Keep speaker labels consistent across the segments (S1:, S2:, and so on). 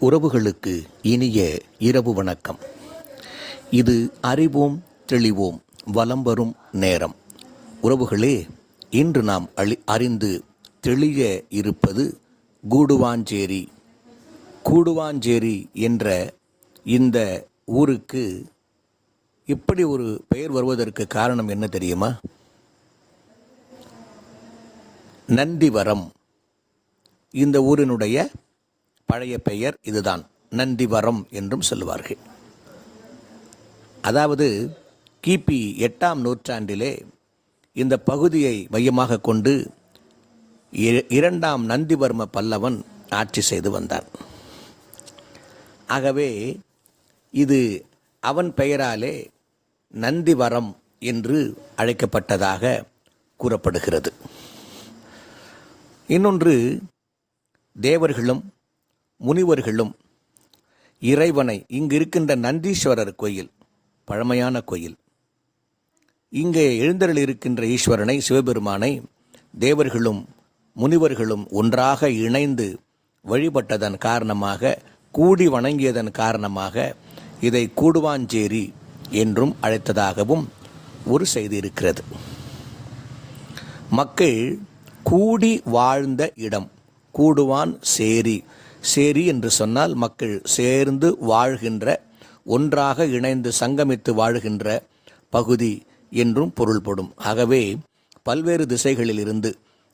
S1: உறவுகளுக்கு இனிய இரவு வணக்கம். இது அறிவோம் தெளிவோம் வலம் வரும் நேரம். உறவுகளே, இன்று நாம் அறிந்து தெளிய இருப்பது கூடுவாஞ்சேரி. கூடுவாஞ்சேரி என்ற இந்த ஊருக்கு இப்படி ஒரு பெயர் வருவதற்கு காரணம் என்ன தெரியுமா? நந்திவரம். இந்த ஊரினுடைய பழைய பெயர் இதுதான், நந்திவரம் என்றும் சொல்லுவார்கள். அதாவது கிபி 8ஆம் நூற்றாண்டிலே இந்த பகுதியை மையமாக கொண்டு 2ஆம் நந்திவர்ம பல்லவன் ஆட்சி செய்து வந்தான். ஆகவே இது அவன் பெயராலே நந்திவரம் என்று அழைக்கப்பட்டதாக கூறப்படுகிறது. இன்னொன்று, தேவர்களும் முனிவர்களும் இறைவனை, இங்கு இருக்கின்ற நந்தீஸ்வரர் கோயில் பழமையான கோயில், இங்கே எழுந்தருள் இருக்கின்ற ஈஸ்வரனை, சிவபெருமானை தேவர்களும் முனிவர்களும் ஒன்றாக இணைந்து வழிபட்டதன் காரணமாக, கூடி வணங்கியதன் காரணமாக இதை கூடுவாஞ்சேரி என்றும் அழைத்ததாகவும் ஒரு செய்தி இருக்கிறது. மக்கள் கூடி வாழ்ந்த இடம் கூடுவான் சேரி. சேரி என்று சொன்னால் மக்கள் சேர்ந்து வாழ்கின்ற, ஒன்றாக இணைந்து சங்கமித்து வாழ்கின்ற பகுதி என்றும் பொருள்படும். ஆகவே பல்வேறு திசைகளில் இருந்து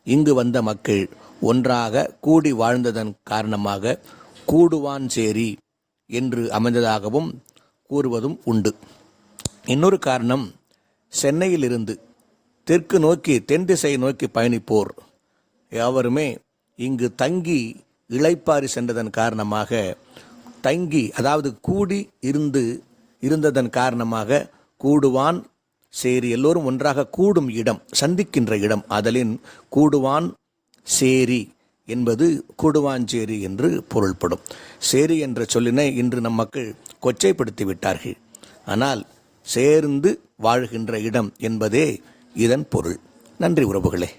S1: இங்கு வந்த மக்கள் ஒன்றாக கூடி வாழ்ந்ததன் காரணமாக கூடுவாஞ்சேரி என்று அமைந்ததாகவும் கூறுவதும் உண்டு. இன்னொரு காரணம், சென்னையிலிருந்து தெற்கு நோக்கி, தென் திசையை நோக்கி பயணிப்போர் யாவருமே இங்கு தங்கி இளைப்பாரி சென்றதன் காரணமாக, தங்கி அதாவது கூடி இருந்ததன் காரணமாக கூடுவான் சேரி, எல்லோரும் ஒன்றாக கூடும் இடம், சந்திக்கின்ற இடம். அதலின் கூடுவான் சேரி என்பது கூடுவாஞ்சேரி என்று பொருள்படும். சேரி என்ற சொல்லினை இன்று நம் மக்கள் கொச்சைப்படுத்தி விட்டார்கள். ஆனால் சேர்ந்து வாழ்கின்ற இடம் என்பதே இதன் பொருள். நன்றி உறவுகளே.